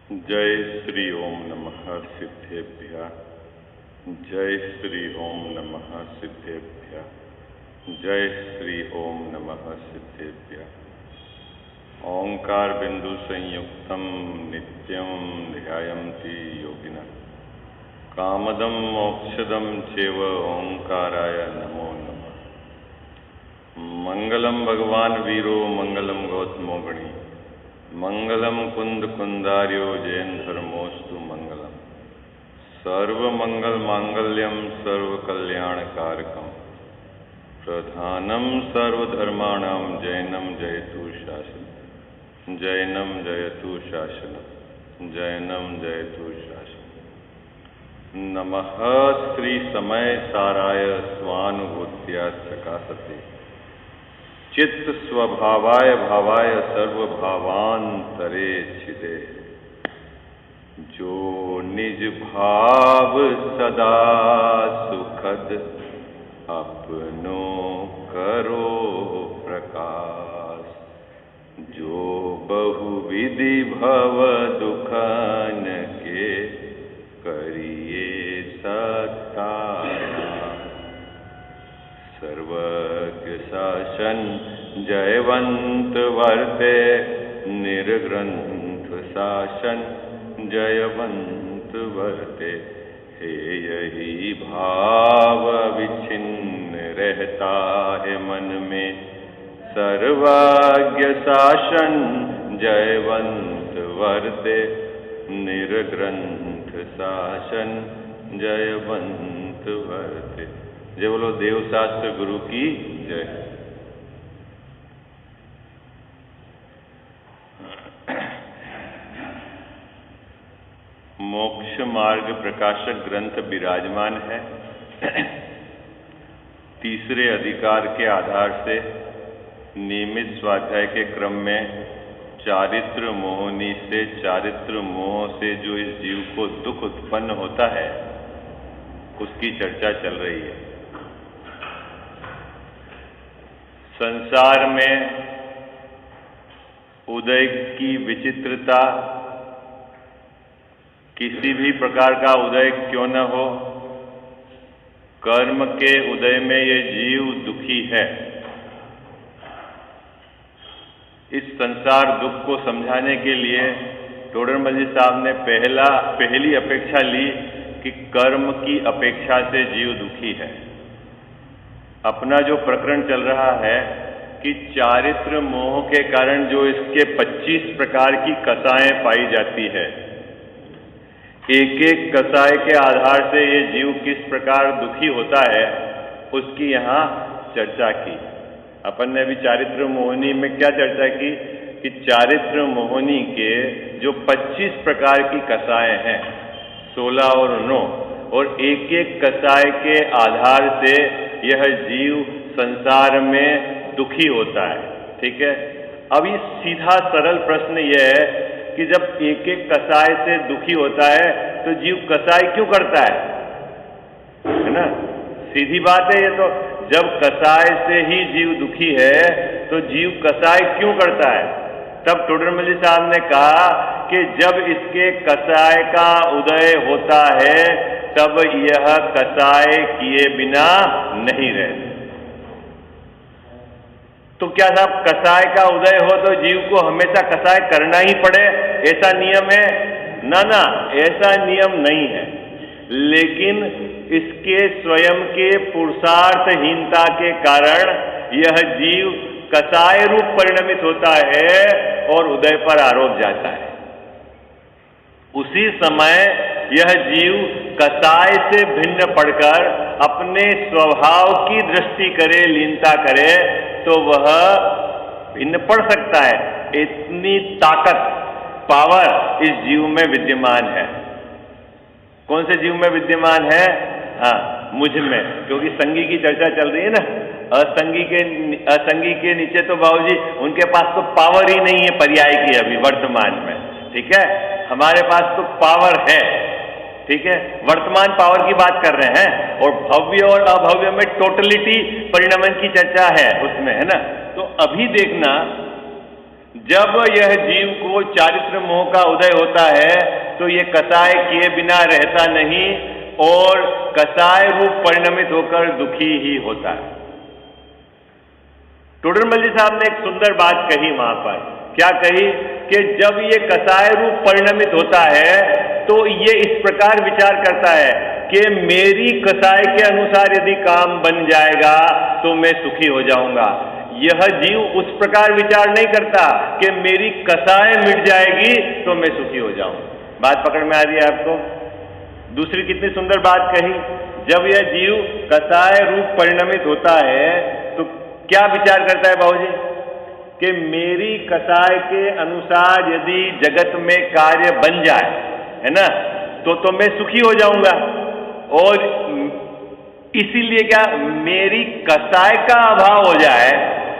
जय श्री ओम नमः सिद्धेभ्यः। जय श्री ओम नमः सिद्धेभ्यः। जय श्री ओम नमः सिद्धेभ्यः। ओंकार बिंदु संयुक्तम नित्यं ध्यायन्ति योगिनः। कामदं मोक्षदं चैव ओंकाराय नमो नमः। मंगलम भगवान वीरो मंगलम गौतमो गणी। मंगलम कुंद कुंदार्यो जैन धर्मोस्तु मंगलम। सर्वमंगल मांगल्यम सर्व कल्याण कारकम। प्रधानम सर्वधर्माणां जैनम जयतु शासनम। जैनम जयतु शासनम। जैनम जयतु शासनम। नमः श्री समय साराय स्वानुभूत्या प्रकाशते। चित्त स्वभावाय भावाय सर्वभावांतरे छिदे। जो निज भाव सदा सुखद अपनो करो प्रकाश। जो बहुविधि भव दुखन के करिए सत्तारण। सर्वज्ञ शासन जयवंत वर्ते। निर्ग्रंथ शासन जयवंत वर्ते। हे यही भाव विच्छिन्न रहता है मन में। सर्वज्ञ शासन जयवंत वर्ते। निर्ग्रंथ शासन जयवंत वर्ते। जय बोलो देव शास्त्र गुरु की जय। मोक्ष मार्ग प्रकाशक ग्रंथ विराजमान है। तीसरे अधिकार के आधार से नियमित स्वाध्याय के क्रम में चारित्र मोहनी से, चारित्र मोह से जो इस जीव को दुख उत्पन्न होता है उसकी चर्चा चल रही है। संसार में उदय की विचित्रता, किसी भी प्रकार का उदय क्यों न हो, कर्म के उदय में ये जीव दुखी है। इस संसार दुख को समझाने के लिए टोडरमल जी साहब ने पहली अपेक्षा ली कि कर्म की अपेक्षा से जीव दुखी है। अपना जो प्रकरण चल रहा है कि चारित्र मोह के कारण जो इसके 25 प्रकार की कसाएं पाई जाती है, एक एक कसाय के आधार से ये जीव किस प्रकार दुखी होता है उसकी यहाँ चर्चा की। अपन ने अभी चारित्र मोहनी में क्या चर्चा की कि चारित्र मोहनी के जो 25 प्रकार की कसाएं हैं, 16 और 9, और एक एक कसाय के आधार से यह जीव संसार में दुखी होता है। ठीक है। अब ये सीधा सरल प्रश्न यह है कि जब एक एक कसाय से दुखी होता है तो जीव कसाय क्यों करता है ना? सीधी बात है ये तो। जब कसाय से ही जीव दुखी है तो जीव कसाय क्यों करता है? तब टोडरमल जी साहब ने कहा कि जब इसके कसाय का उदय होता है तब यह कसाय किए बिना नहीं रहते। तो क्या साहब कसाय का उदय हो तो जीव को हमेशा कसाय करना ही पड़े, ऐसा नियम है? ना, ऐसा नियम नहीं है। लेकिन इसके स्वयं के पुरुषार्थहीनता के कारण यह जीव कसाय रूप परिणमित होता है और उदय पर आरोप जाता है। उसी समय यह जीव कसाय से भिन्न पड़कर अपने स्वभाव की दृष्टि करे, लीनता करे तो वह भिन्न पड़ सकता है। इतनी ताकत, पावर इस जीव में विद्यमान है। कौन से जीव में विद्यमान है? हाँ, मुझ में। क्योंकि संगी की चर्चा चल रही है ना। असंगी के नीचे तो बाबूजी उनके पास तो पावर ही नहीं है पर्याय की अभी वर्तमान में। ठीक है। हमारे पास तो पावर है। ठीक है। वर्तमान पावर की बात कर रहे हैं और भव्य और अभव्य में टोटलिटी परिणमन की चर्चा है उसमें, है ना। तो अभी देखना जब यह जीव को चारित्र मोह का उदय होता है तो ये कसाय किए बिना रहता नहीं और कसाय रूप परिणमित होकर दुखी ही होता है। टोडरमल जी साहब ने एक सुंदर बात कही वहां पर, क्या कही कि जब ये कसाय रूप परिणमित होता है तो ये इस प्रकार विचार करता है कि मेरी कसाय के अनुसार यदि काम बन जाएगा तो मैं सुखी हो जाऊंगा। यह जीव उस प्रकार विचार नहीं करता कि मेरी कसाय मिट जाएगी तो मैं सुखी हो जाऊंगा। बात पकड़ में आ रही है आपको? दूसरी कितनी सुंदर बात कही, जब यह जीव कसाय रूप परिणमित होता है तो क्या विचार करता है बाबूजी कि मेरी कसाय के अनुसार यदि जगत में कार्य बन जाए, है ना, तो मैं सुखी हो जाऊंगा। और इसीलिए क्या मेरी कसाय का अभाव हो जाए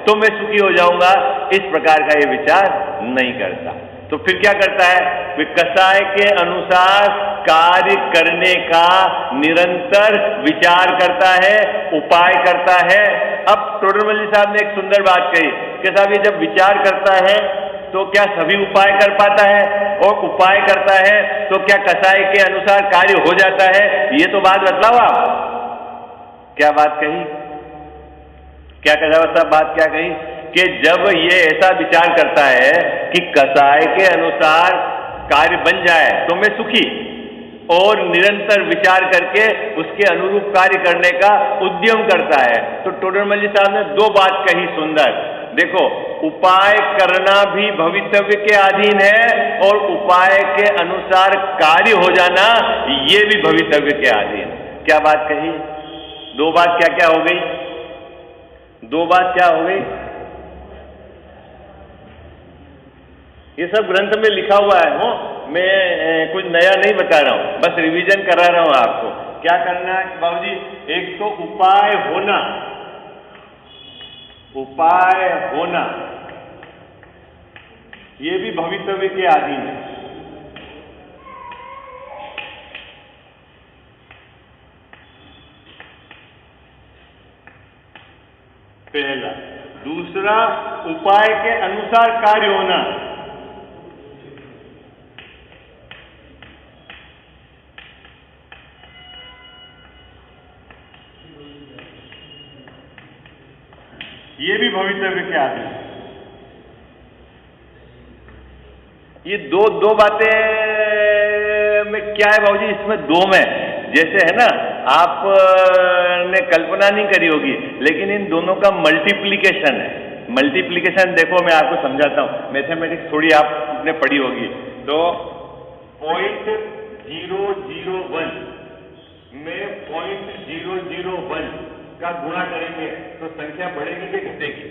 तो मैं सुखी हो जाऊंगा, इस प्रकार का ये विचार नहीं करता। तो फिर क्या करता है, वे कसाय के अनुसार कार्य करने का निरंतर विचार करता है, उपाय करता है। अब टोडरमल जी साहब ने एक सुंदर बात कही कि साहब ये जब विचार करता है तो क्या सभी उपाय कर पाता है, और उपाय करता है तो क्या कसाय के अनुसार कार्य हो जाता है? ये तो बात बतलाओ आप, क्या बात कही, क्या कहा साहब, बात क्या कही कि जब ये ऐसा विचार करता है कि कसाय के अनुसार कार्य बन जाए तो मैं सुखी, और निरंतर विचार करके उसके अनुरूप कार्य करने का उद्यम करता है। तो टोडरमल जी साहब ने दो बात कही सुंदर, देखो उपाय करना भी भवितव्य के अधीन है और उपाय के अनुसार कार्य हो जाना ये भी भवितव्य के अधीन। क्या बात कही? दो बात क्या क्या हो गई? दो बात क्या हो गई? ये सब ग्रंथ में लिखा हुआ है, हो मैं कुछ नया नहीं बता रहा हूं, बस रिवीजन करा रहा हूं आपको। क्या करना है बाबूजी, एक तो उपाय होना, उपाय होना ये भी भवितव्य के अधीन है। पहला। दूसरा, उपाय के अनुसार कार्य होना। ये भी भवितव्य के अधीन है। ये दो बातें में क्या है बाबूजी, इसमें दो में जैसे है ना, आप ने कल्पना नहीं करी होगी, लेकिन इन दोनों का मल्टीप्लिकेशन है। मल्टीप्लिकेशन देखो मैं आपको समझाता हूं, मैथमेटिक्स थोड़ी आपने पढ़ी होगी। तो 0.001 में 0.001 का गुणा करेंगे तो संख्या बढ़ेगी कि घटेगी?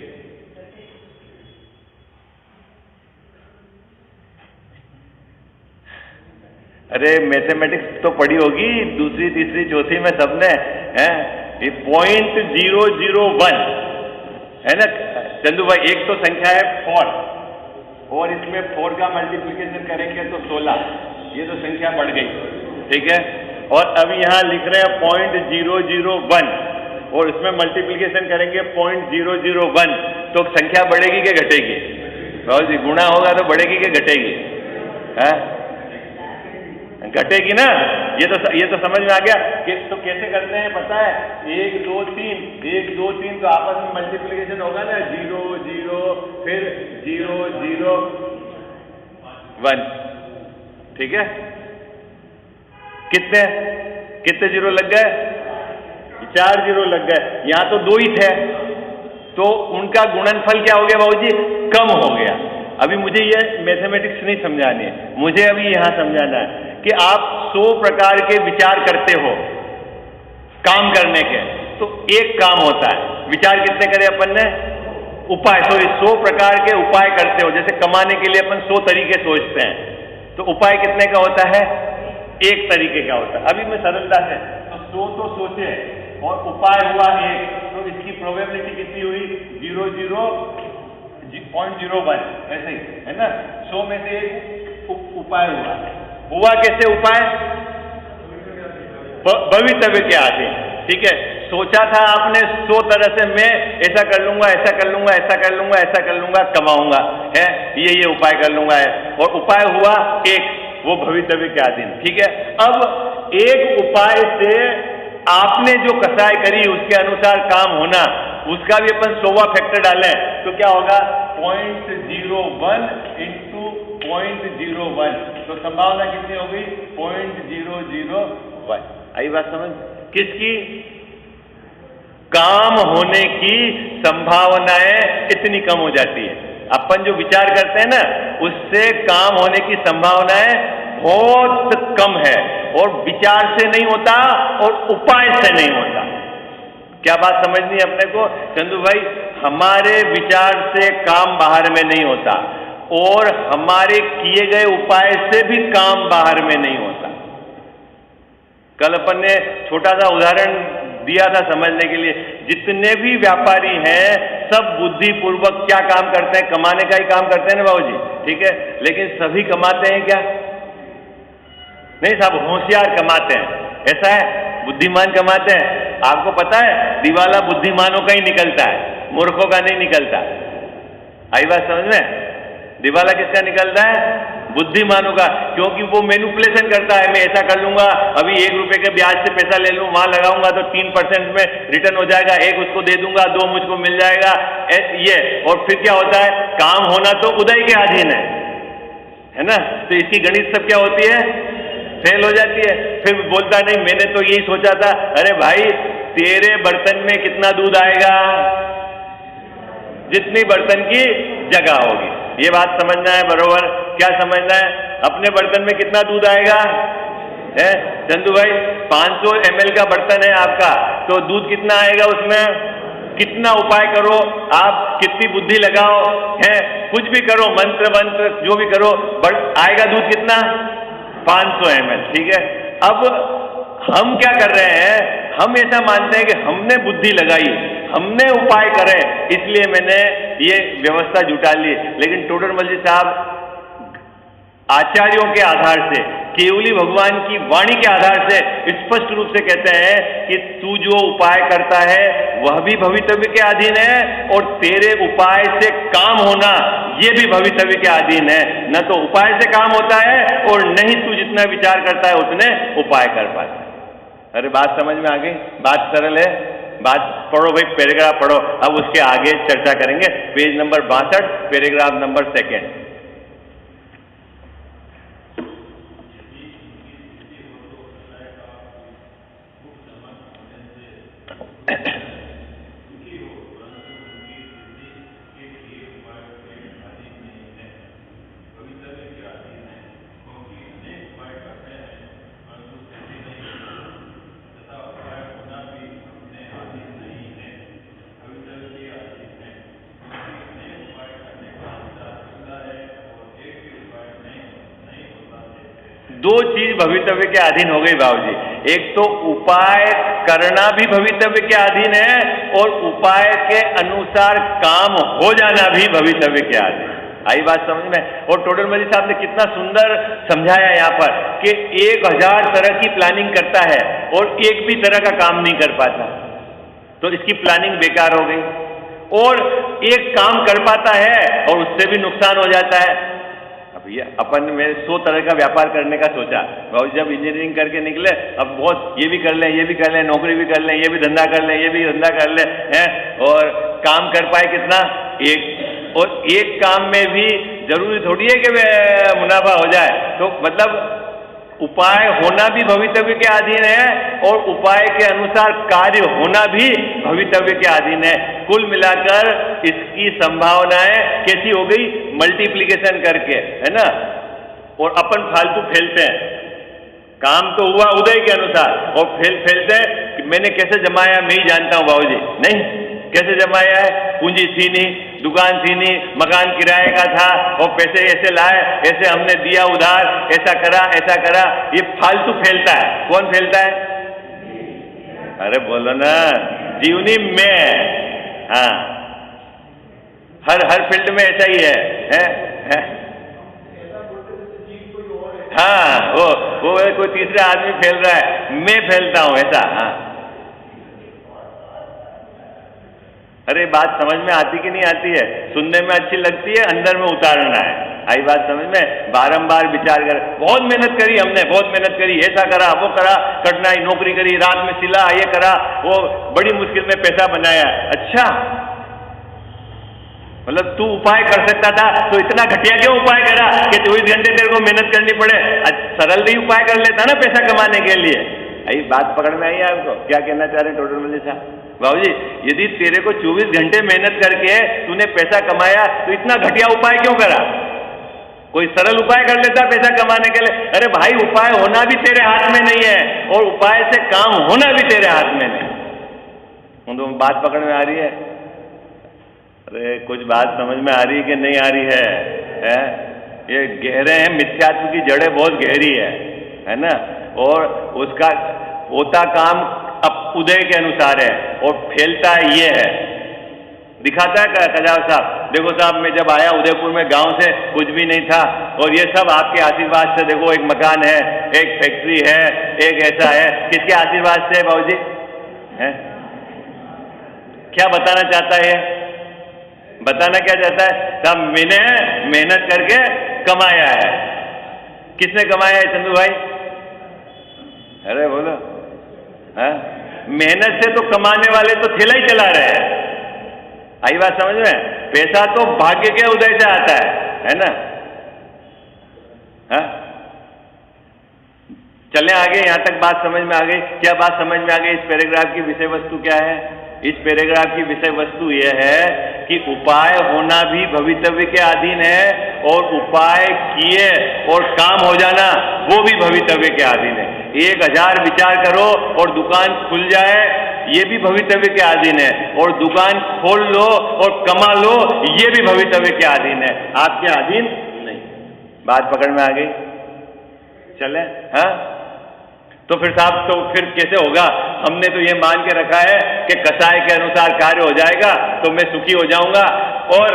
अरे मैथमेटिक्स तो पढ़ी होगी दूसरी तीसरी चौथी में सबने, है ये 0.001 है ना चंदू भाई। एक तो संख्या है 4 और इसमें 4 का मल्टीप्लिकेशन करेंगे तो 16, ये तो संख्या बढ़ गई, ठीक है। और अब यहाँ लिख रहे हैं 0.001 और इसमें मल्टीप्लिकेशन करेंगे 0.001, तो संख्या बढ़ेगी कि घटेगी? बहुत जी, गुणा होगा तो बढ़ेगी कि घटेगी? है घटेगी ना। ये तो समझ में आ गया कि तो कैसे करते हैं पता है, 1 2 3 1 2 3 तो आपस में मल्टीप्लिकेशन होगा ना, 0 0 फिर 0 0 1, ठीक है। कितने जीरो लग गए? 4 जीरो लग गए। यहां तो 2 ही थे, तो उनका गुणनफल क्या हो गया बाबूजी? कम हो गया। अभी मुझे ये मैथमेटिक्स नहीं समझानी है, मुझे अभी यहां समझाना है कि आप 100 प्रकार के विचार करते हो काम करने के, तो एक काम होता है, विचार कितने करे अपन ने? उपाय, सॉरी 100 प्रकार के उपाय करते हो। जैसे कमाने के लिए अपन 100 तरीके सोचते हैं, तो उपाय कितने का होता है? एक तरीके का होता है। अभी मैं सरलता है तो 100 तो सोचे और उपाय हुआ 1, तो इसकी प्रोबेबिलिटी कितनी हुई? 0.01, ऐसे ही है ना। 100 में से एक उपाय हुआ कैसे उपाय? भवितव्य के आगे, ठीक है। सोचा था आपने 100 तरह से, मैं ऐसा कर लूंगा, ऐसा कर लूंगा, ऐसा कर लूंगा, ऐसा कर लूंगा, कमाऊंगा, है, ये उपाय कर लूंगा है, और उपाय हुआ एक, वो भवितव्य के अधीन। ठीक है, अब एक उपाय से आपने जो कसाई करी उसके अनुसार काम होना, उसका भी अपन 100वां फैक्टर डालें तो क्या होगा, 0.01 इंटू 0.01, तो संभावना कितनी हो गई, 0.001। आई बात समझ, किसकी, काम होने की संभावनाएं इतनी कम हो जाती है। अपन जो विचार करते हैं ना, उससे काम होने की संभावनाएं बहुत कम है, और विचार से नहीं होता और उपाय से नहीं होता। क्या बात समझनी है अपने को चंदू भाई, हमारे विचार से काम बाहर में नहीं होता, और हमारे किए गए उपाय से भी काम बाहर में नहीं होता। कल अपन ने छोटा सा उदाहरण दिया था समझने के लिए, जितने भी व्यापारी हैं सब बुद्धिपूर्वक क्या काम करते हैं, कमाने का ही काम करते हैं ना बाबूजी, ठीक है, लेकिन सभी कमाते हैं क्या, नहीं, सब होशियार कमाते हैं, ऐसा है, बुद्धिमान कमाते हैं। आपको पता है दिवाला बुद्धिमानों का ही निकलता है, मूर्खों का नहीं निकलता। आई बात समझ में, दिवाला किसका निकलता है, बुद्धिमानों का, क्योंकि वो मैनिपुलेशन करता है, मैं ऐसा कर लूंगा, अभी 1 रुपए के ब्याज से पैसा ले लूं, वहां लगाऊंगा तो 3% में रिटर्न हो जाएगा, 1 उसको दे दूंगा, 2 मुझको मिल जाएगा, ये, और फिर क्या होता है, काम होना तो उदय के अधीन है ना, तो इसकी गणित सब क्या होती है, फेल हो जाती है। फिर बोलता नहीं, मैंने तो यही सोचा था, अरे भाई तेरे बर्तन में कितना दूध आएगा, जितनी बर्तन की जगह होगी, ये बात समझना है बरोबर। क्या समझना है, अपने बर्तन में कितना दूध आएगा है चंदू भाई, 500 ml का बर्तन है आपका, तो दूध कितना आएगा उसमें, कितना उपाय करो आप, कितनी बुद्धि लगाओ है, कुछ भी करो, मंत्र वंत्र जो भी करो, आएगा दूध कितना, 500 ml। ठीक है, अब हम क्या कर रहे हैं, हम ऐसा मानते हैं कि हमने बुद्धि लगाई, हमने उपाय करे, इसलिए मैंने ये व्यवस्था जुटा ली। लेकिन टोडरमल जी साहब आचार्यों के आधार से, केवली भगवान की वाणी के आधार से स्पष्ट रूप से कहते हैं कि तू जो उपाय करता है वह भी भवितव्य के अधीन है, और तेरे उपाय से काम होना ये भी भवितव्य के अधीन है। न तो उपाय से काम होता है, और न ही तू जितना विचार करता है उतने उपाय कर पाता है। अरे बात समझ में आ गई, बात सरल है, बात पढ़ो भाई, पैराग्राफ पढ़ो, अब उसके आगे चर्चा करेंगे। Page number 62, paragraph number 2। दो चीज भवितव्य के अधीन हो गई बाबूजी, एक तो उपाय करना भी भवितव्य के अधीन है, और उपाय के अनुसार काम हो जाना भी भवितव्य के अधीन। आई बात समझ में। और टोडरमल जी साहब ने कितना सुंदर समझाया यहाँ पर कि 1000 तरह की प्लानिंग करता है और एक भी तरह का काम नहीं कर पाता, तो इसकी प्लानिंग बेकार हो गई। और एक काम कर पाता है और उससे भी नुकसान हो जाता है। भैया अपन में 100 तरह का व्यापार करने का सोचा, और जब इंजीनियरिंग करके निकले, अब बहुत ये भी कर लें, ये भी कर लें, नौकरी भी कर लें, ये भी धंधा कर लें, ये भी धंधा कर लें, हैं, और काम कर पाए कितना, एक, और एक काम में भी जरूरी थोड़ी है कि मुनाफा हो जाए, तो मतलब उपाय होना भी भवितव्य के अधीन है, और उपाय के अनुसार कार्य होना भी भवितव्य के अधीन है। कुल मिलाकर इसकी संभावनाएं कैसी हो गई, मल्टीप्लिकेशन करके, है ना। और अपन फालतू फैलते हैं, काम तो हुआ उदय के अनुसार, और फैलते हैं कि मैंने कैसे जमाया मैं ही जानता हूं बाबूजी, नहीं, कैसे जमाया है, पूंजी थी नहीं, दुकान थी नहीं, मकान किराए का था, और पैसे ऐसे लाए, ऐसे हमने दिया उधार, ऐसा करा, ये फालतू फैलता है। कौन फैलता है, अरे बोलो ना, जीवनी में, हाँ, हर फील्ड में ऐसा ही है? हाँ, वो कोई तीसरा आदमी फैल रहा है, मैं फैलता हूं, ऐसा। हाँ, अरे बात समझ में आती कि नहीं आती है? सुनने में अच्छी लगती है, अंदर में उतारना है। आई बात समझ में? बारंबार विचार कर, बहुत मेहनत करी हमने, बहुत मेहनत करी, ऐसा करा वो करा, कठिनाई नौकरी करी, रात में सिला, ये करा, वो बड़ी मुश्किल में पैसा बनाया। अच्छा, मतलब तू उपाय कर सकता था तो इतना घटिया क्यों उपाय करा कि 24 घंटे तेरे को मेहनत करनी पड़े? सरल भी उपाय कर लेता ना पैसा कमाने के लिए। आई बात पकड़ में आई आपको? क्या कहना चाह रहे हैं टोडर मल्लिक साहब? बाबूजी, यदि तेरे को 24 घंटे मेहनत करके तूने पैसा कमाया तो इतना घटिया उपाय क्यों करा? कोई सरल उपाय कर लेता पैसा कमाने के लिए। अरे भाई, उपाय होना भी तेरे हाथ में नहीं है और उपाय से काम होना भी तेरे हाथ में नहीं। तो बात पकड़ में आ रही है? अरे कुछ बात समझ में आ रही है कि नहीं आ रही है? ये गहरे हैं, मिथ्यात्व की जड़ें बहुत गहरी है ना? और उसका होता काम अब उदय के अनुसार है और फैलता ये है, दिखाता है कजाव साहब। देखो साहब, मैं जब आया उदयपुर में, गांव से कुछ भी नहीं था और ये सब आपके आशीर्वाद से, देखो एक मकान है, एक फैक्ट्री है, एक ऐसा है। किसके आशीर्वाद से है बाबूजी? है क्या बताना चाहता है? बताना क्या चाहता है साहब? मैंने मेहनत करके कमाया है। किसने कमाया है चंदू भाई? अरे बोलो। हाँ, मेहनत से तो कमाने वाले तो ठेला ही चला रहे हैं। आई बात समझ में? पैसा तो भाग्य के उदय से आता है ना? हाँ, चलें आगे। यहां तक बात समझ में आ गई? क्या बात समझ में आ गई? इस पैराग्राफ की विषय वस्तु क्या है? इस पैराग्राफ की विषय वस्तु यह है कि उपाय होना भी भवितव्य के अधीन है और उपाय किए और काम हो जाना वो भी भवितव्य के अधीन है। 1000 विचार करो और दुकान खुल जाए, ये भी भवितव्य के अधीन है, और दुकान खोल लो और कमा लो, ये भी भवितव्य के अधीन है, आपके अधीन नहीं। बात पकड़ में आ गई? चले? हाँ, तो फिर साहब, तो फिर कैसे होगा? हमने तो ये मान के रखा है कि कसाय के अनुसार कार्य हो जाएगा तो मैं सुखी हो जाऊंगा, और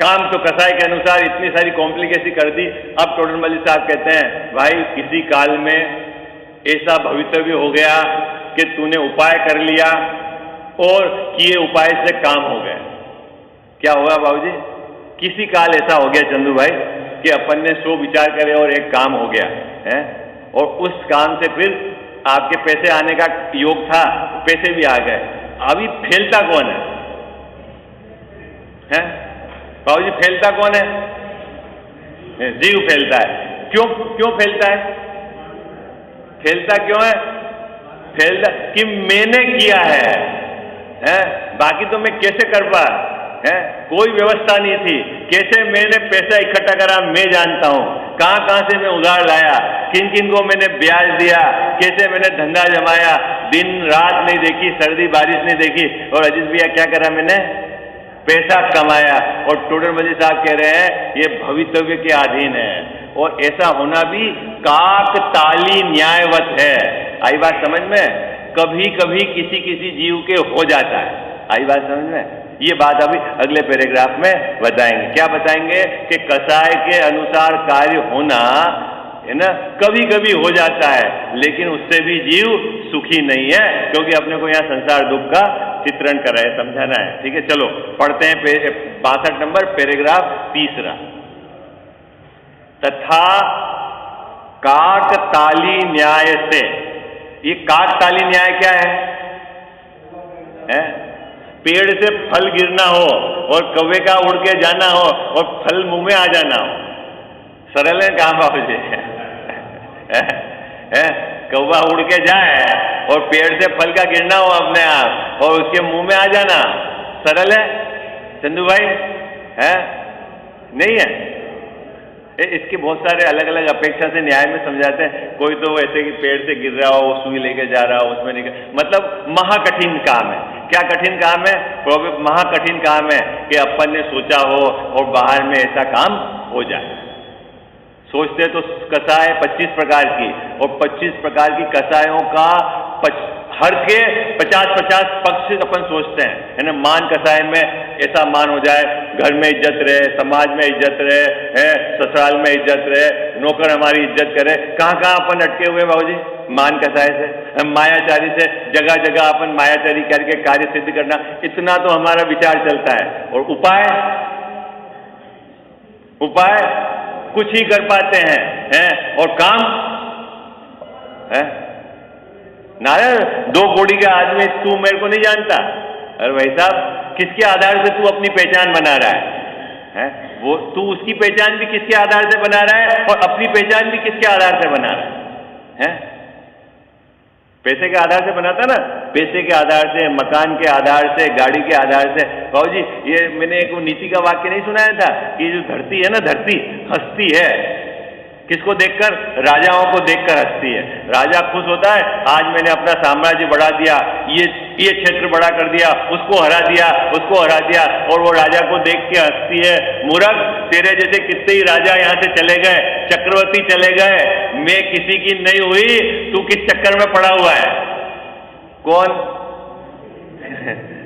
काम तो कसाय के अनुसार इतनी सारी कॉम्प्लिकेसी कर दी। अब टोडर मल्लिक साहब कहते हैं, भाई किसी काल में ऐसा भवितव्य हो गया कि तूने उपाय कर लिया और किए उपाय से काम हो गए। क्या होगा बाबूजी? किसी काल ऐसा हो गया चंदू भाई कि अपन ने 100 विचार करे और एक काम हो गया है, और उस काम से फिर आपके पैसे आने का योग था, पैसे भी आ गए। अभी फैलता कौन है? बाबूजी फैलता कौन है? जीव फैलता है। क्यों फैलता है? फैलता क्यों है? फैलता कि मैंने किया है? बाकी तो मैं कैसे कर पा है? कोई व्यवस्था नहीं थी, कैसे मैंने पैसा इकट्ठा करा मैं जानता हूं। कहां से मैं उधार लाया, किन किन को मैंने ब्याज दिया, कैसे मैंने धंधा जमाया, दिन रात नहीं देखी, सर्दी बारिश नहीं देखी, और अजीत भैया क्या करा मैंने? पैसा कमाया। और टोडर मल्लिक साहब कह रहे हैं ये भवितव्य के अधीन है, और ऐसा होना भी काकताली न्यायवत है। आई बात समझ में? कभी कभी किसी जीव के हो जाता है। आई बात समझ में? ये बात अभी अगले पैराग्राफ में बताएंगे। क्या बताएंगे? कि कसाय के अनुसार कार्य होना है ना, कभी कभी हो जाता है, लेकिन उससे भी जीव सुखी नहीं है, क्योंकि अपने को यहाँ संसार दुख का चित्रण कर रहे, समझाना है। ठीक है, चलो पढ़ते हैं 62 नंबर पैराग्राफ, तीसरा। तथा काकताली न्याय से, ये काकताली न्याय क्या है? पेड़ से फल गिरना हो और कौवे का उड़ के जाना हो और फल मुंह में आ जाना हो। सरल है कहां बाबूजी? कौवा उड़ के जाए और पेड़ से फल का गिरना हो अपने आप और उसके मुंह में आ जाना, सरल है चंदू भाई? है नहीं है? इसके बहुत सारे अलग अलग अपेक्षा से न्याय में समझाते हैं। कोई तो ऐसे कि पेड़ से गिर रहा हो, वो सुई लेके जा रहा हो, उसमें निकल, मतलब महाकठिन काम है। क्या कठिन काम है? महाकठिन काम है कि अपन ने सोचा हो और बाहर में ऐसा काम हो जाए। सोचते तो कसाय 25 प्रकार की, और 25 प्रकार की कसायों का हर के 50-50 पक्ष अपन सोचते हैं, है ना। मान कसाय में ऐसा मान हो जाए, घर में इज्जत रहे, समाज में इज्जत रहे, है ससुराल में इज्जत रहे, नौकर हमारी इज्जत करे। कहाँ कहाँ अपन अटके हुए बाबूजी? मान कसाय से, मायाचारी से, जगह जगह अपन मायाचारी करके कार्य सिद्ध करना, इतना तो हमारा विचार चलता है। और उपाय कुछ ही कर पाते हैं और काम है नारायण। 2 कौड़ी का आदमी तू मेरे को नहीं जानता। अरे भाई साहब, किसके आधार से तू अपनी पहचान बना रहा है? वो तू उसकी पहचान भी किसके आधार से बना रहा है और अपनी पहचान भी किसके आधार से बना रहा है? पैसे के आधार से बनाता ना, पैसे के आधार से, मकान के आधार से, गाड़ी के आधार से। बाबू जी, ये मैंने एक नीति का वाक्य नहीं सुनाया था कि जो धरती है ना, धरती हंसती है किसको देखकर? राजाओं को देखकर हंसती है। राजा खुश होता है, आज मैंने अपना साम्राज्य बढ़ा दिया, ये क्षेत्र बड़ा कर दिया, उसको हरा दिया, उसको हरा दिया, और वो राजा को देख के हंसती है। मूर्ख, तेरे जैसे कितने ही राजा यहाँ से चले गए, चक्रवर्ती चले गए, मैं किसी की नहीं हुई, तू किस चक्कर में पड़ा हुआ है? कौन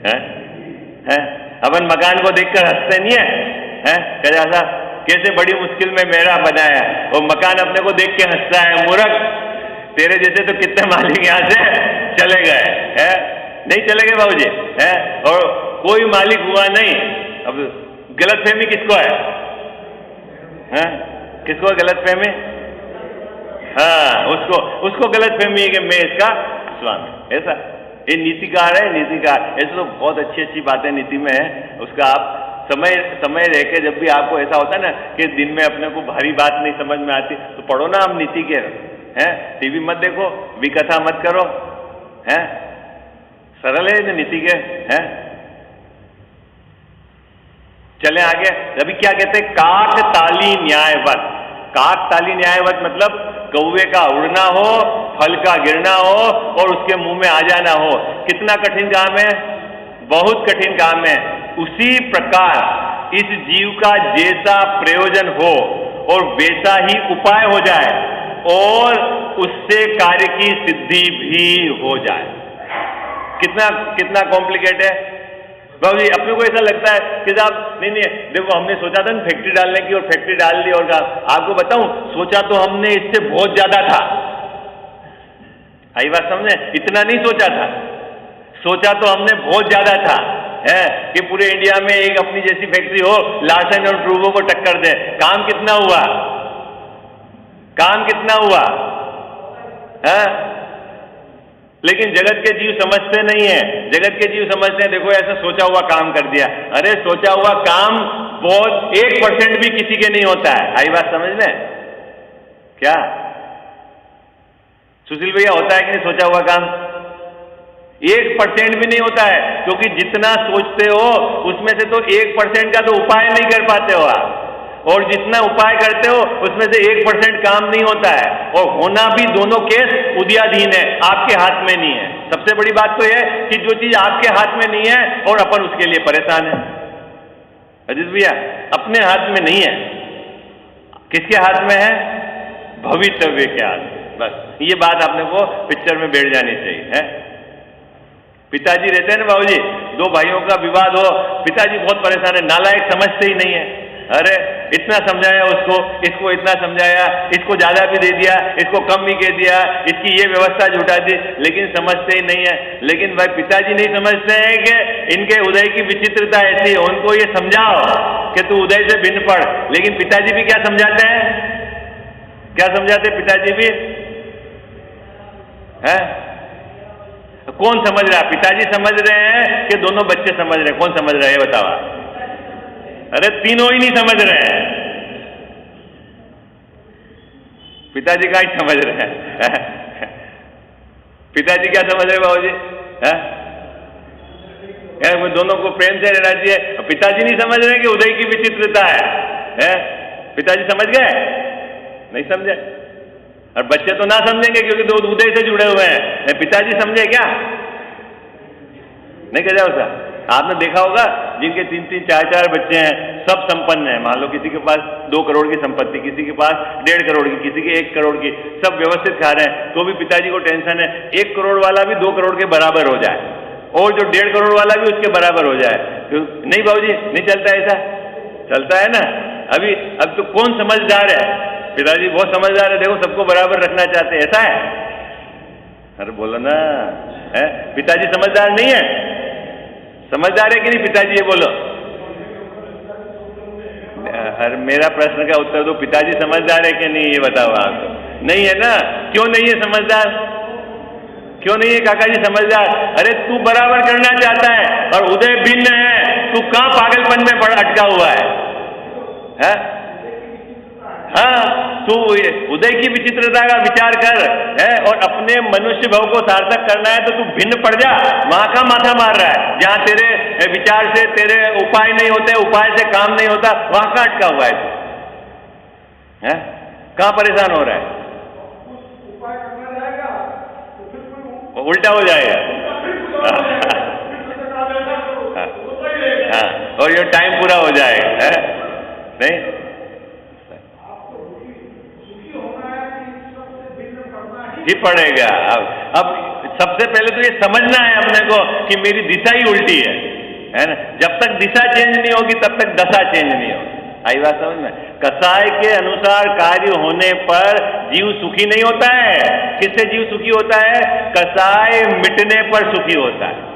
है? अपन मकान को देखकर हंसते नहीं है? कैसा कैसे बड़ी मुश्किल में मेरा बनाया, और मकान अपने को देख के हंसता है। मूर्ख, तेरे जैसे तो कितने मालिक यहाँ से चले गए हैं, नहीं चले गए बाबूजी, है? और कोई मालिक हुआ नहीं। अब गलतफहमी किसको है? किसको है गलतफहमी? हाँ, उसको गलतफहमी है कि मैं इसका स्वामी। ऐसा ये नीतिकार है, नीतिकार। ऐसे तो बहुत अच्छी अच्छी बातें नीति में है। उसका आप समय रह के, जब भी आपको ऐसा होता है ना कि दिन में अपने को भारी बात नहीं समझ में आती, तो पढ़ो ना आप नीति के, हैं? टीवी मत देखो, विकथा मत करो, हैं? सरल है नीति के, हैं? चले आगे। अभी क्या कहते हैं? काकताली न्यायवत। काकताली न्यायवत मतलब कौवे का उड़ना हो, फल का गिरना हो और उसके मुंह में आ जाना हो। कितना कठिन काम है, बहुत कठिन काम है। उसी प्रकार इस जीव का जैसा प्रयोजन हो और वैसा ही उपाय हो जाए और उससे कार्य की सिद्धि भी हो जाए। कितना कॉम्प्लिकेट है बाबू जी। अपने को ऐसा लगता है कि साहब नहीं देखो, हमने सोचा था ना फैक्ट्री डालने की, और फैक्ट्री डाल दी। और आपको बताऊं, सोचा तो हमने इससे बहुत ज्यादा था। आई बात समझे? इतना नहीं सोचा था, सोचा तो हमने बहुत ज्यादा था, है कि पूरे इंडिया में एक अपनी जैसी फैक्ट्री हो, लार्सन और ट्रूबो को टक्कर दे। काम कितना हुआ? है? लेकिन जगत के जीव समझते नहीं है। जगत के जीव समझते हैं देखो ऐसा सोचा हुआ काम कर दिया। अरे सोचा हुआ काम बहुत 1% भी किसी के नहीं होता है। आई बात समझ में? क्या सुशील भैया, होता है कि नहीं सोचा हुआ काम? 1% भी नहीं होता है, क्योंकि जितना सोचते हो उसमें से तो 1% का तो उपाय नहीं कर पाते हो आप, और जितना उपाय करते हो उसमें से 1% काम नहीं होता है। और होना भी दोनों केस उदयाधीन है, आपके हाथ में नहीं है। सबसे बड़ी बात तो यह कि जो चीज आपके हाथ में नहीं है और अपन उसके लिए परेशान है। अजीत भैया, अपने हाथ में नहीं है, किसके हाथ में है? भवितव्य के हाथ में। बस ये बात आपने को पिक्चर में बैठ जानी चाहिए, है? पिताजी रहते हैं ना बाबूजी, 2 भाइयों का विवाद हो, पिताजी बहुत परेशान है, नालायक समझते ही नहीं है। अरे इतना समझाया उसको, इसको इतना समझाया, इसको ज्यादा भी दे दिया, इसको कम भी कह दिया, इसकी ये व्यवस्था जुटा दी, लेकिन समझते ही नहीं है। लेकिन भाई पिताजी नहीं समझते हैं कि इनके उदय की विचित्रता ऐसी है, उनको ये समझाओ कि तू उदय से भिन्न पड़। लेकिन पिताजी भी क्या समझाते हैं? क्या समझाते पिताजी भी? है? कौन समझ रहा है? पिताजी समझ रहे हैं कि दोनों बच्चे समझ रहे हैं? कौन समझ रहा है ये बताओ? अरे तीनों ही नहीं समझ रहे हैं। पिताजी का ही समझ रहे हैं। पिताजी क्या समझ रहे बाबूजी? वो दोनों को प्रेम से रहना चाहिए। पिताजी नहीं समझ रहे कि उदय की विचित्रता है? पिताजी समझ गए? नहीं समझे। और बच्चे तो ना समझेंगे क्योंकि दो उदय से जुड़े हुए हैं। पिताजी समझे क्या? नहीं कह जाओ सर। आपने देखा होगा जिनके 3-3, 4-4 बच्चे हैं, सब संपन्न हैं। मान लो किसी के पास 2 करोड़ की संपत्ति, किसी के पास 1.5 करोड़ की, किसी के 1 करोड़ की, सब व्यवस्थित खा रहे हैं, तो भी पिताजी को टेंशन है 1 करोड़ वाला भी 2 करोड़ के बराबर हो जाए और जो 1.5 करोड़ वाला भी उसके बराबर हो जाए। तो नहीं बाबूजी, नहीं चलता ऐसा, चलता है ना। अभी अब तो कौन समझदार है? पिताजी बहुत समझदार है, देखो सबको बराबर रखना चाहते हैं, ऐसा है? अरे बोलो ना, है पिताजी समझदार नहीं है? समझदार है कि नहीं पिताजी, ये बोलो। अरे मेरा प्रश्न का उत्तर दो, पिताजी समझदार है कि नहीं ये बताओ आप। नहीं है ना? क्यों नहीं है समझदार? क्यों नहीं है काका जी समझदार? अरे तू बराबर करना चाहता है और उदय भिन्न है, तू कहां पागलपन में बड़ा अटका हुआ है? हाँ, तू उदय की विचित्रता का विचार कर है और अपने मनुष्य भाव को सार्थक करना है तो तू भिन्न पड़ जा। वहां का माथा मार रहा है जहां तेरे विचार से तेरे उपाय नहीं होते, उपाय से काम नहीं होता, वहां का अटका हुआ है तू, है कहां परेशान हो रहा है? उल्टा हो जाएगा। हाँ, और ये टाइम पूरा हो जाएगा, है नहीं? ही पड़ेगा। अब सबसे पहले तो ये समझना है अपने को कि मेरी दिशा ही उल्टी है ना? जब तक दिशा चेंज नहीं होगी तब तक दशा चेंज नहीं होगी। आई बात समझ में? कसाय के अनुसार कार्य होने पर जीव सुखी नहीं होता है। किससे जीव सुखी होता है? कसाय मिटने पर सुखी होता है।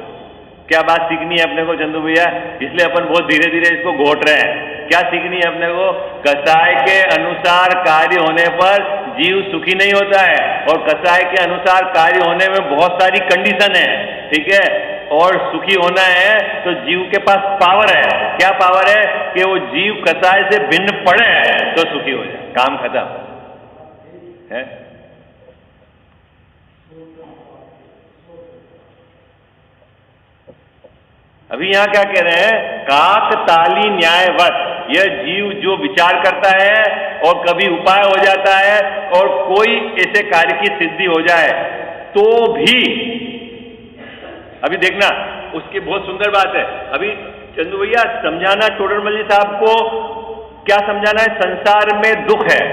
क्या बात सीखनी है अपने को चंदू भैया? इसलिए अपन बहुत धीरे धीरे इसको घोट रहे हैं। क्या सीखनी है अपने को? कसाय के अनुसार कार्य होने पर जीव सुखी नहीं होता है और कसाय के अनुसार कार्य होने में बहुत सारी कंडीशन है, ठीक है? और सुखी होना है तो जीव के पास पावर है। क्या पावर है? कि वो जीव कसाय से भिन्न पड़े तो सुखी हो जाए, काम खत्म है। अभी यहां क्या कह रहे हैं? काकताली न्यायवत यह जीव जो विचार करता है और कभी उपाय हो जाता है और कोई ऐसे कार्य की सिद्धि हो जाए तो भी, अभी देखना उसकी बहुत सुंदर बात है। अभी चंदू भैया समझाना टोडरमल जी साहब को क्या समझाना है? संसार में दुख है।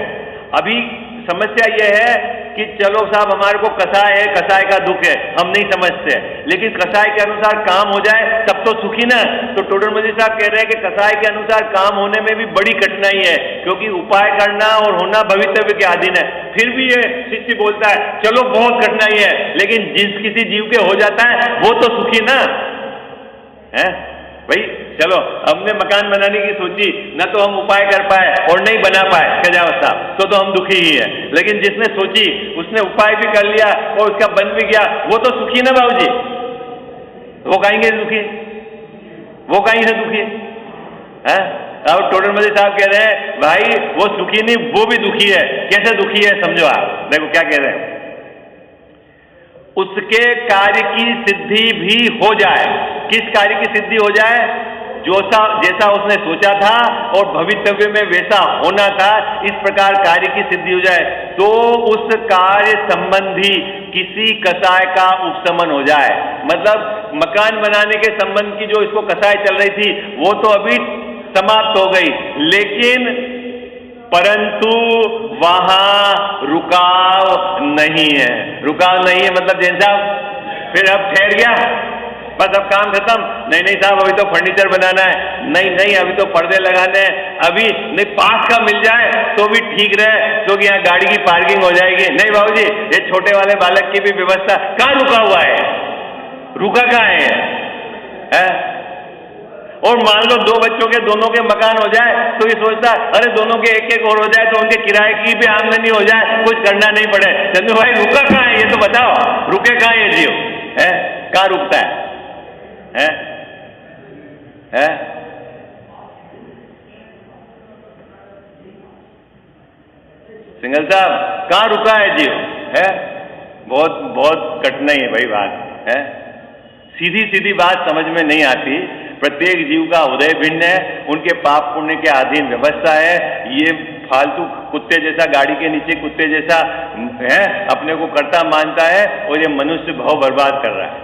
अभी समस्या यह है कि चलो साहब हमारे को कसाय है, कसाय का दुख है, हम नहीं समझते, लेकिन कसाय के अनुसार काम हो जाए तब तो सुखी ना। तो टोडरमल जी साहब कह रहे हैं कि कसाय के अनुसार काम होने में भी बड़ी कठिनाई है, क्योंकि उपाय करना और होना भवितव्य के अधीन है। फिर भी ये शिष्य बोलता है चलो बहुत कठिनाई है, लेकिन जिस किसी जीव के हो जाता है वो तो सुखी ना है भाई। चलो हमने मकान बनाने की सोची, न तो हम उपाय कर पाए और नहीं बना पाए खजावत साहब, तो हम दुखी ही है। लेकिन जिसने सोची उसने उपाय भी कर लिया और उसका बन भी गया, वो तो सुखी ना बाबूजी। वो कहेंगे दुखी, वो कहीं से दुखी है? अब टोडरमल साहब कह रहे हैं भाई वो सुखी नहीं, वो भी दुखी है। कैसे दुखी है समझो आप, देखो क्या कह रहे हैं। उसके कार्य की सिद्धि भी हो जाए। किस कार्य की सिद्धि हो जाए? जैसा उसने सोचा था और भवितव्य में वैसा होना था, इस प्रकार कार्य की सिद्धि हो जाए तो उस कार्य संबंधी किसी कसाय का उपशमन हो जाए। मतलब मकान बनाने के संबंध की जो इसको कसाय चल रही थी वो तो अभी समाप्त हो गई, लेकिन परंतु वहां रुकाव नहीं है। रुकाव नहीं है मतलब जैन साहब फिर अब ठहर गया, बस अब काम खत्म। नहीं साहब अभी तो फर्नीचर बनाना है, नहीं अभी तो पर्दे लगाने हैं, अभी नहीं पास का मिल जाए तो भी ठीक रहे, क्योंकि यहाँ गाड़ी की पार्किंग हो जाएगी। नहीं बाबूजी ये छोटे वाले बालक की भी व्यवस्था, कहाँ रुका हुआ है? रुका कहाँ है? और मान लो दो बच्चों के दोनों के मकान हो जाए तो ये सोचता अरे दोनों के एक एक और हो जाए तो उनके किराए की भी आमदनी हो जाए, कुछ करना नहीं पड़े। चंदू भाई रुका कहाँ है ये तो बताओ, रुके कहाँ ये जीव है? कहाँ रुकता है? सिंगल साहब कहाँ रुका है जीव? है बहुत बहुत कठिनाई है भाई बात है। सीधी सीधी बात समझ में नहीं आती। प्रत्येक जीव का उदय भिन्न है, उनके पाप पुण्य के अधीन व्यवस्था है। ये फालतू कुत्ते जैसा, गाड़ी के नीचे कुत्ते जैसा है, अपने को कर्ता मानता है और ये मनुष्य भाव बर्बाद कर रहा है।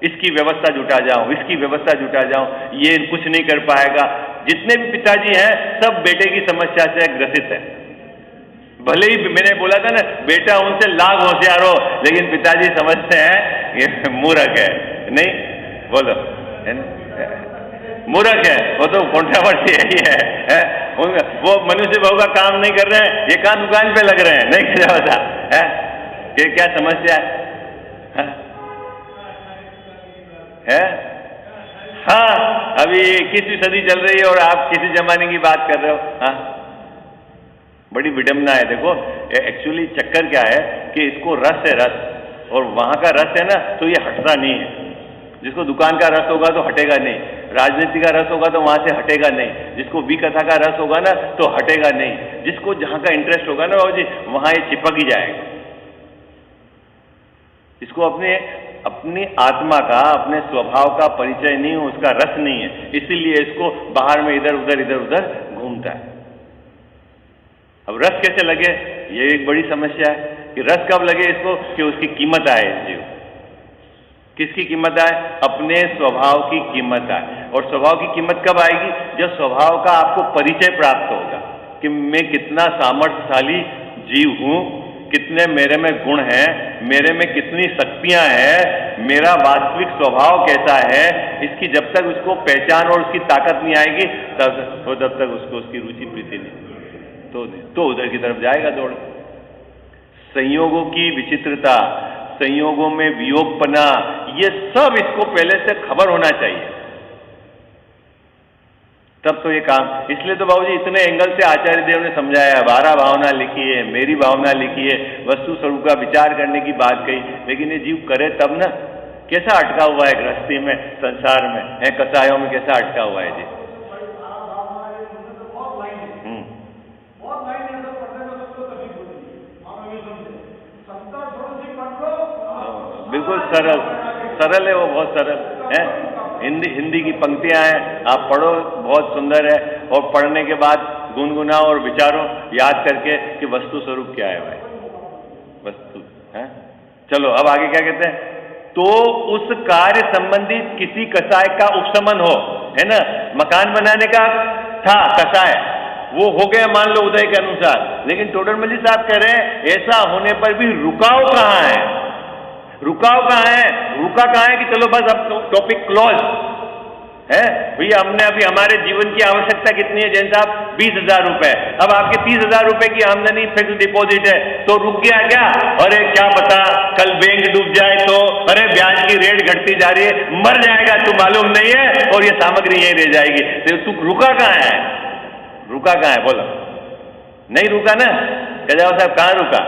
इसकी व्यवस्था जुटा जाऊं, इसकी व्यवस्था जुटा जाऊं, ये कुछ नहीं कर पाएगा। जितने भी पिताजी हैं सब बेटे की समस्या से ग्रसित है। भले ही मैंने बोला था ना बेटा उनसे लाख होशियार हो, लेकिन पिताजी समझते हैं ये मूर्ख है। नहीं बोलो मूर्ख है, वो तो कंट्रोवर्सी है? वो मनुष्य बहु का काम नहीं कर रहे हैं, ये कहाँ दुकान पे लग रहे हैं, नहीं क्या होता है? ये क्या समस्या है? हाँ, अभी 21वीं सदी चल रही है और आप किसी जमाने की बात कर रहे हो? हाँ, बड़ी विडंबना है। देखो एक्चुअली चक्कर क्या है कि इसको रस है, रस, और वहां का रस है ना, तो ये हटता नहीं है। जिसको दुकान का रस होगा तो हटेगा नहीं, राजनीति का रस होगा तो वहां से हटेगा नहीं, जिसको विकथा का रस होगा ना तो हटेगा नहीं, जिसको जहां का इंटरेस्ट होगा ना बाबू जी वहां ये चिपक ही जाएगा। इसको अपनी आत्मा का, अपने स्वभाव का परिचय नहीं, उसका रस नहीं है, इसीलिए इसको बाहर में इधर उधर घूमता है। अब रस कैसे लगे, ये एक बड़ी समस्या है कि रस कब लगे इसको कि उसकी कीमत आए। जीव किसकी कीमत आए? अपने स्वभाव की कीमत आए। और स्वभाव की कीमत कब आएगी? जब स्वभाव का आपको परिचय प्राप्त होगा कि मैं कितना सामर्थ्यशाली जीव हूं, कितने मेरे में गुण हैं, मेरे में कितनी शक्तियां हैं, मेरा वास्तविक स्वभाव कैसा है। इसकी जब तक उसको पहचान और उसकी ताकत नहीं आएगी तब तक उसको उसकी रुचि प्रीति नहीं, तो उधर की तरफ जाएगा दौड़। संयोगों की विचित्रता, संयोगों में वियोगपना, ये सब इसको पहले से खबर होना चाहिए, तब तो ये काम। इसलिए तो बाबूजी इतने एंगल से आचार्य देव ने समझाया, 12 भावना लिखी है, मेरी भावना लिखी है, वस्तु स्वरूप का विचार करने की बात कही, लेकिन ये जीव करे तब ना। कैसा अटका हुआ है गृहस्थी में, संसार में है, कसायों में कैसा अटका हुआ है जी। बिल्कुल सरल है वो, बहुत सरल है। हिंदी की पंक्तियां हैं, आप पढ़ो, बहुत सुंदर है, और पढ़ने के बाद गुनगुनाओ और विचारो याद करके कि वस्तु स्वरूप क्या है भाई, वस्तु है। चलो अब आगे क्या कहते हैं? तो उस कार्य संबंधित किसी कसाय का उपशमन हो, है ना। मकान बनाने का था कसाय, वो हो गया मान लो उदय के अनुसार, लेकिन टोडरमल जी साहब कह रहे हैं ऐसा होने पर भी रुकाव कहां है? रुकाव कहां है? रुका कहां है कि चलो बस अब टॉपिक क्लोज है भैया, हमने अभी हमारे जीवन की आवश्यकता कितनी है जैन साहब? 20,000 रुपए। अब आपके 30,000 रुपए की आमदनी फिक्स डिपॉजिट है, तो रुक गया क्या? अरे क्या पता कल बैंक डूब जाए तो, अरे ब्याज की रेट घटती जा रही है, मर जाएगा तू मालूम नहीं है, और ये सामग्री यही रह जाएगी। तो तू रुका कहां है? रुका कहां है बोलो? नहीं रुका ना। कह साहब कहां रुका?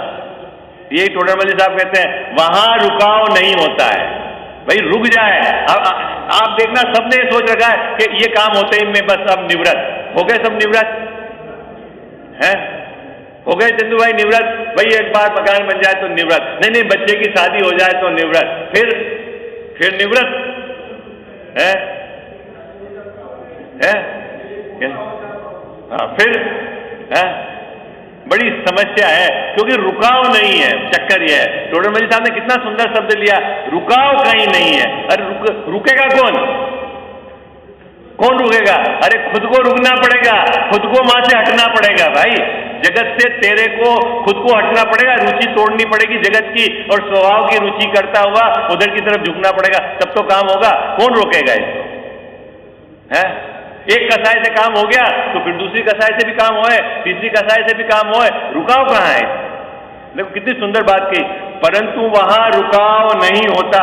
यही टोडरमल साहब कहते हैं वहां रुकाव नहीं होता है भाई, रुक जाए। आप देखना सबने ये सोच रखा है कि ये काम होते ही मैं बस अब निवृत्त हो गए, सब निवृत्त हैं, हो गए चंदू भाई निवृत्त, भाई एक बार मकान बन जाए तो निवृत्त, नहीं बच्चे की शादी हो जाए तो निवृत्त, फिर निवृत्त है, हाँ फिर है। बड़ी समस्या है क्योंकि रुकाव नहीं है। चक्कर यह है, टोडरमल साहब ने कितना सुंदर शब्द लिया, रुकाव कहीं नहीं है। अरे रुकेगा कौन रुकेगा? अरे खुद को रुकना पड़ेगा, खुद को वहां से हटना पड़ेगा भाई। जगत से तेरे को खुद को हटना पड़ेगा, रुचि तोड़नी पड़ेगी जगत की, और स्वभाव की रुचि करता हुआ उधर की तरफ झुकना पड़ेगा, तब तो काम होगा। कौन रोकेगा इसको? है एक कसाय से काम हो गया तो फिर दूसरी कसाय से भी काम होए, तीसरी कसाय से भी काम होए, रुकाव कहां है? देखो कितनी सुंदर बात कही। परंतु वहां रुकाव नहीं होता।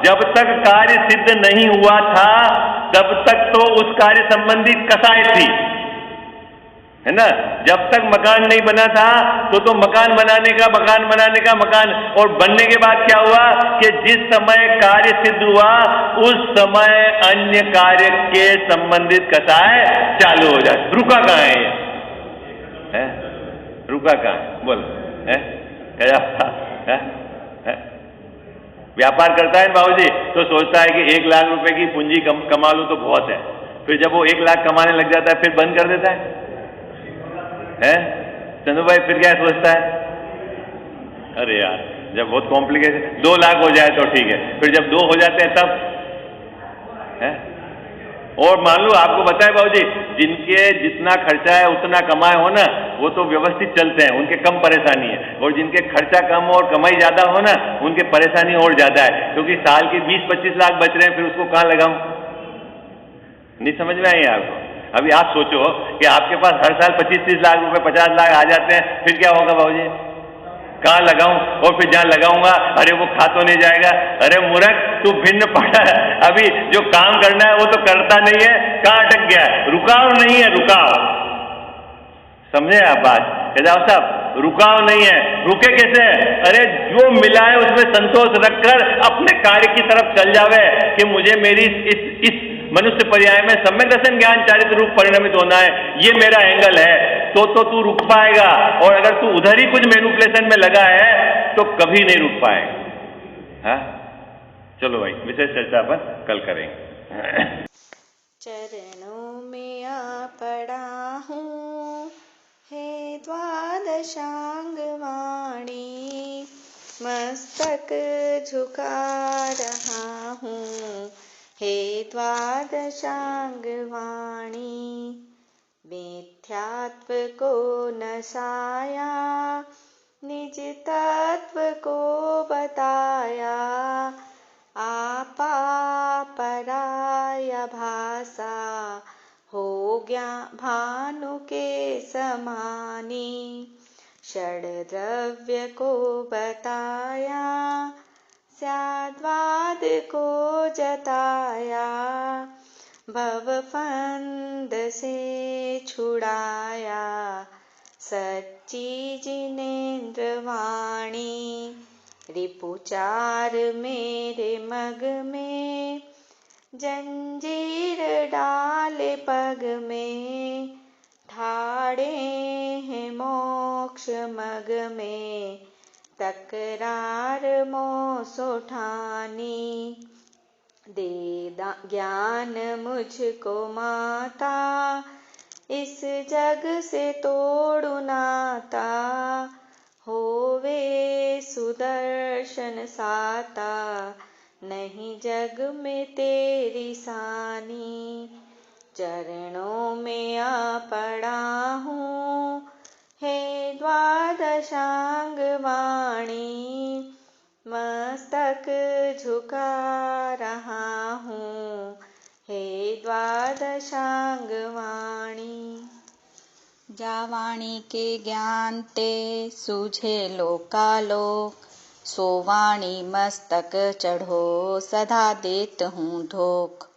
जब तक कार्य सिद्ध नहीं हुआ था तब तक तो उस कार्य संबंधी कसाय थी, है ना। जब तक मकान नहीं बना था तो मकान बनाने का मकान, और बनने के बाद क्या हुआ कि जिस समय कार्य सिद्ध हुआ उस समय अन्य कार्य के संबंधित कसाय चालू हो जाए। रुका कहां है? रुका कहां है? बोल है? व्यापार करता है बाबूजी तो सोचता है कि 1 लाख रुपए की पूंजी कमा लूं तो बहुत है, फिर जब वो 1 लाख कमाने लग जाता है फिर बंद कर देता है। चंदू भाई फिर क्या सोचता है? अरे यार जब बहुत कॉम्प्लिकेटेड 2 लाख हो जाए तो ठीक है, फिर जब 2 हो जाते हैं तब है। और मान लो आपको बताए बाबूजी, जिनके जितना खर्चा है उतना कमाए हो ना, वो तो व्यवस्थित चलते हैं, उनके कम परेशानी है। और जिनके खर्चा कम हो और कमाई ज्यादा हो ना, उनके परेशानी और ज्यादा है, क्योंकि साल के 20-25 लाख बच रहे हैं, फिर उसको कहां लगाऊं? नहीं समझ में आई आपको? अभी आप सोचो कि आपके पास हर साल 25-30 लाख रुपए 50 लाख आ जाते हैं, फिर क्या होगा बाबूजी? कहाँ लगाऊं? और फिर जहां लगाऊंगा अरे वो खा तो नहीं जाएगा। अरे मूर्ख, तू भिन्न पड़ा है, अभी जो काम करना है वो तो करता नहीं है, कहाँ अटक गया है? रुकाव नहीं है, रुकाव। समझे आप बात? केदाव साहब, रुकाव नहीं है। रुके कैसे? अरे जो मिला है उसमें संतोष रखकर अपने कार्य की तरफ चल जावे कि मुझे मेरी इस मनुष्य पर्याय में सम्यक दर्शन ज्ञान चारित रूप परिणमित होना है, ये मेरा एंगल है, तो तू रुक पाएगा। और अगर तू उधर ही कुछ मैनिपुलेशन में लगा है तो कभी नहीं रुक पाएगा। हाँ, चलो भाई, विशेष चर्चा अपन कल करेंगे। चरणों में आ पड़ा हूँ हे द्वादशांग वाणी, मस्तक झुका रहा हूँ हे द्वादशांग वाणी। मिथ्यात्व को नसाया, निज तत्व को बताया, आपा पराय भाषा हो गया भानु के समानी। षड द्रव्य को बताया, स्याद्वाद को जताया, भवफंद से छुड़ाया, सच्ची जिनेन्द्र वाणी। रिपुचार मेरे मग में, जंजीर डाले पग में, ठाड़े हैं मोक्ष मग में, तकरार मोसो ठानी। दे ज्ञान मुझको माता, इस जग से तोड़ू नाता, होवे सुदर्शन साता, नहीं जग में तेरी सानी। चरणों में आ पड़ा हूँ हे द्वादशांग वाणी, मस्तक झुका रहा हूँ हे द्वादशांग वाणी। जा वाणी के ज्ञान ते सूझे लोकालोक, सो वाणी मस्तक चढ़ो सदा देत हूँ धोख।